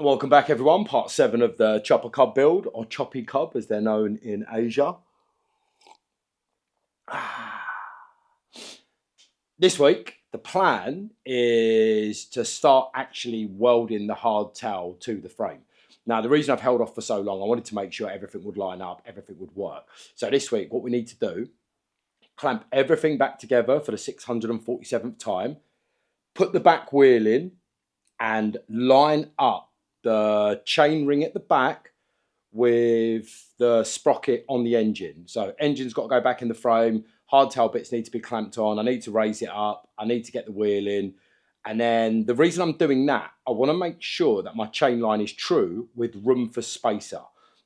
Welcome back everyone, part 7 of the chopper cub build, or choppy cub as they're known in Asia. This week the plan is to start actually welding the hardtail to the frame. Now the reason I've held off for so long, I wanted to make sure everything would line up, everything would work. So this week what we need to do, clamp everything back together for the 647th time, put the back wheel in and line up the chain ring at the back with the sprocket on the engine. So engine's got to go back in the frame, hardtail bits need to be clamped on, I need to raise it up, I need to get the wheel in. And then the reason I'm doing that, I want to make sure that my chain line is true with room for spacer.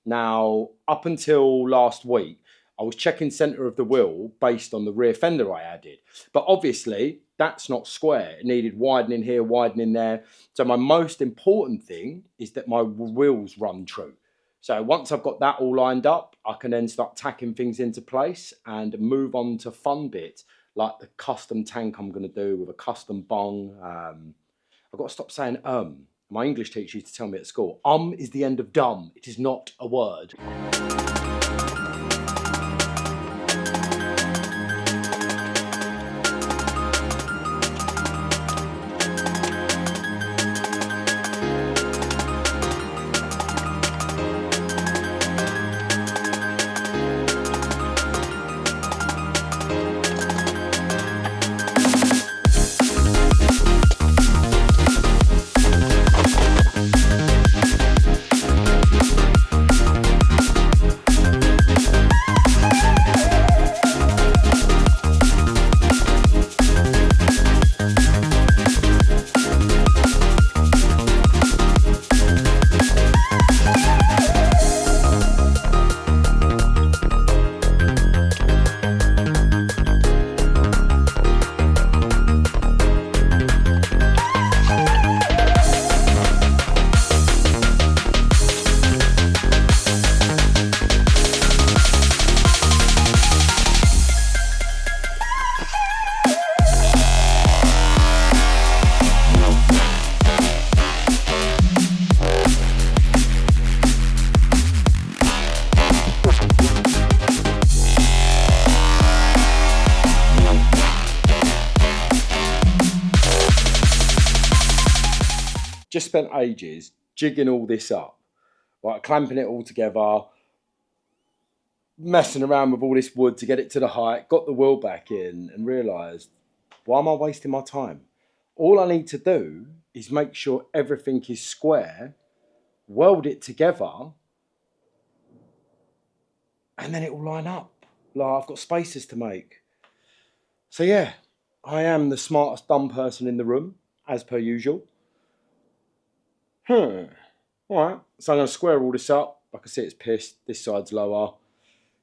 Now, up until last week, I was checking centre of the wheel based on the rear fender I added. But obviously, that's not square. It needed widening here, widening there. So my most important thing is that my wheels run true. So once I've got that all lined up, I can then start tacking things into place and move on to fun bits, like the custom tank I'm going to do with a custom bung. I've got to stop saying My English teacher used to tell me at school, is the end of dumb. It is not a word. Just spent ages jigging all this up, like clamping it all together, messing around with all this wood to get it to the height, got the wheel back in and realised, why am I wasting my time? All I need to do is make sure everything is square, weld it together, and then it will line up. Like I've got spacers to make. So yeah, I am the smartest dumb person in the room, as per usual. Alright, so I'm going to square all this up. I can see it's pissed, this side's lower.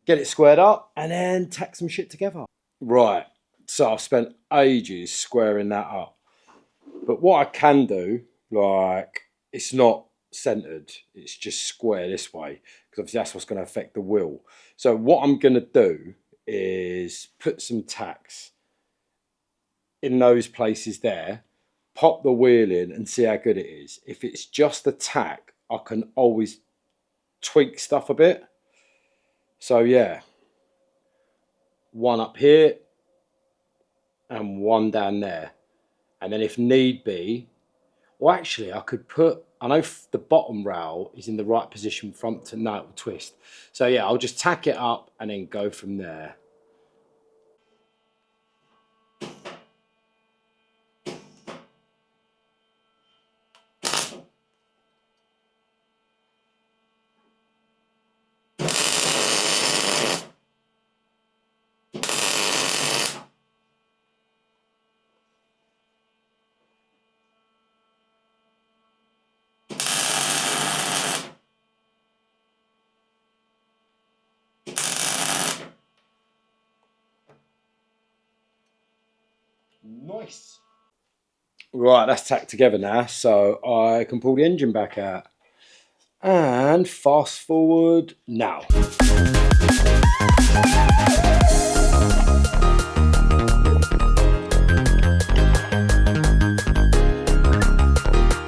Get it squared up and then tack some shit together. Right, so I've spent ages squaring that up. But what I can do, like, it's not centered, it's just square this way, because obviously that's what's going to affect the wheel. So what I'm going to do is put some tacks in those places there, pop the wheel in and see how good it is. If it's just the tack, I can always tweak stuff a bit. So yeah, one up here and one down there. And then if need be, well actually I could put, I know the bottom rail is in the right position front to, no, it will twist. So yeah, I'll just tack it up and then go from there. Nice. Right, that's tacked together now, so I can pull the engine back out. And fast forward now.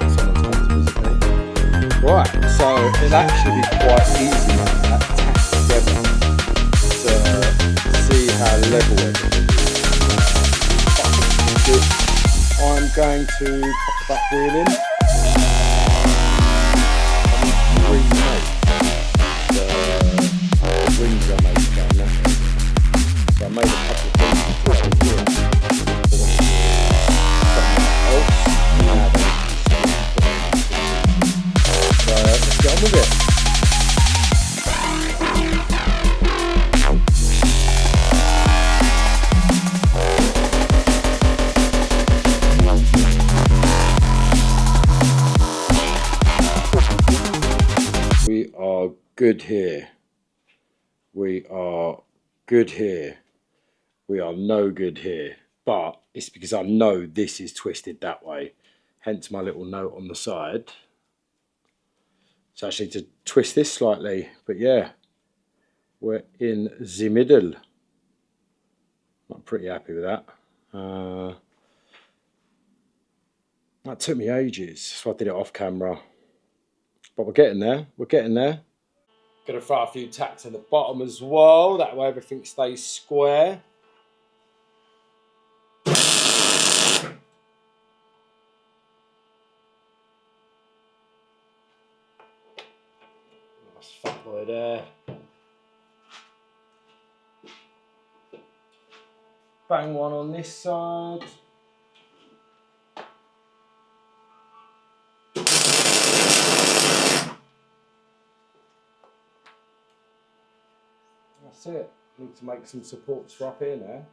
Someone's come to visit me. Right, so it'll actually be quite easy to tack together to see how level everything is. I'm going to pop the back wheel in. Remake the wings I made down there. So I made a couple of things right here. So let's get on with it. We are good here. We are good here. We are no good here. But it's because I know this is twisted that way. Hence my little note on the side. So actually to twist this slightly. But yeah, we're in the middle. I'm pretty happy with that. That took me ages, so I did it off camera. But we're getting there. We're getting there. Gonna throw a few tacks in the bottom as well. That way everything stays square. Nice fat boy there. Bang one on this side. That's it. Need to make some supports for up here now.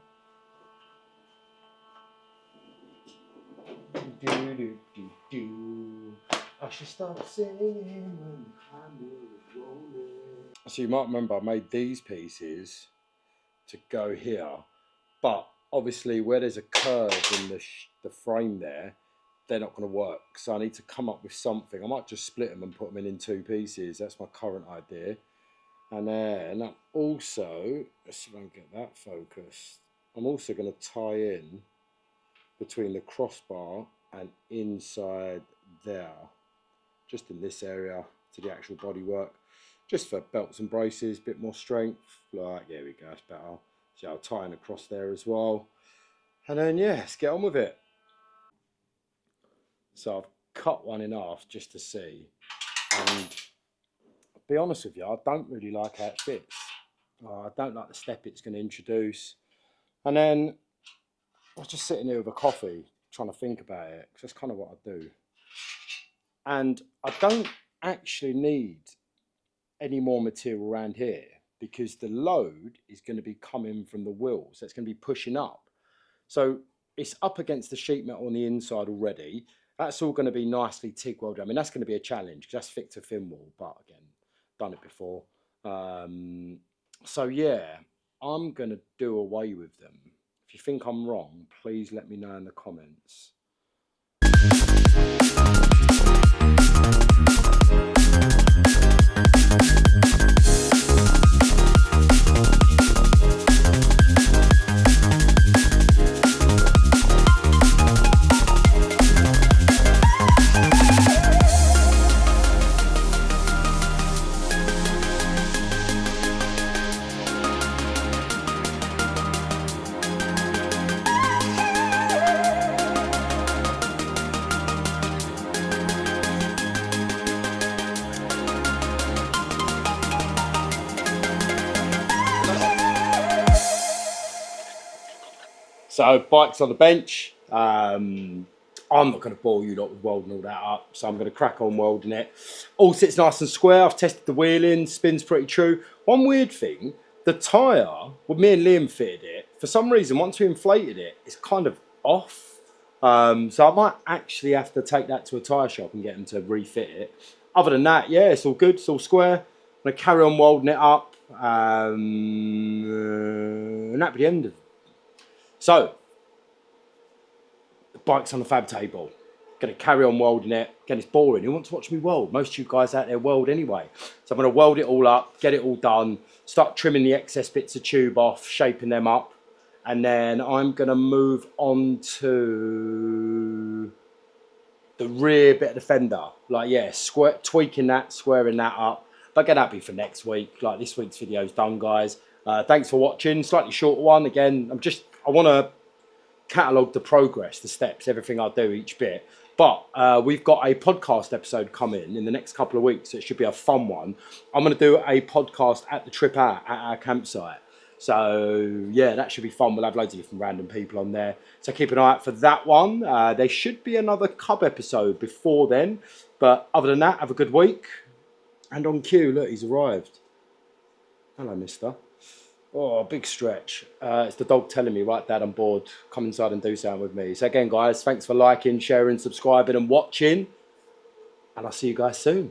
I should start singing when the camera is rolling. So you might remember I made these pieces to go here, but obviously where there's a curve in the frame there, they're not going to work. So I need to come up with something. I might just split them and put them in two pieces. That's my current idea. And then also, let's see if I can get that focused. I'm also going to tie in between the crossbar and inside there, just in this area to the actual bodywork, just for belts and braces, bit more strength. Like, there we go, that's better. So I'll tie in across there as well. And then, yeah, let's get on with it. So I've cut one in half just to see. And to be honest with you, I don't really like how it fits. I don't like the step it's going to introduce. And then I was just sitting here with a coffee trying to think about it, because that's kind of what I do. And I don't actually need any more material around here, because the load is going to be coming from the wheels. So it's going to be pushing up. So it's up against the sheet metal on the inside already. That's all going to be nicely TIG welded. I mean, that's going to be a challenge because that's thick to thin wall, but again, done it before. So yeah, I'm going to do away with them. If you think I'm wrong, please let me know in the comments. So bike's on the bench. I'm not going to bore you lot with welding all that up, so I'm going to crack on welding it. All sits nice and square. I've tested the wheel in, spins pretty true. One weird thing, the tyre, well, me and Liam fitted it. For some reason, once we inflated it, it's kind of off. So I might actually have to take that to a tyre shop and get them to refit it. Other than that, yeah, it's all good. It's all square. I'm going to carry on welding it up. And that'll be the end of it. So, the bike's on the fab table. Going to carry on welding it. Again, it's boring. Who wants to watch me weld? Most of you guys out there weld anyway. So I'm going to weld it all up, get it all done, start trimming the excess bits of tube off, shaping them up. And then I'm going to move on to the rear bit of the fender. Like, yeah, tweaking that, squaring that up. But get happy for next week. Like, this week's video's done, guys. Thanks for watching. Slightly shorter one. Again, I want to catalogue the progress, the steps, everything I do, each bit. But we've got a podcast episode coming in the next couple of weeks. So it should be a fun one. I'm going to do a podcast at the trip out at our campsite. So, yeah, that should be fun. We'll have loads of different random people on there. So keep an eye out for that one. There should be another Cub episode before then. But other than that, have a good week. And on cue, look, he's arrived. Hello, mister. Oh, big stretch. It's the dog telling me, right, Dad, I'm bored. Come inside and do something with me. So again, guys, thanks for liking, sharing, subscribing and watching. And I'll see you guys soon.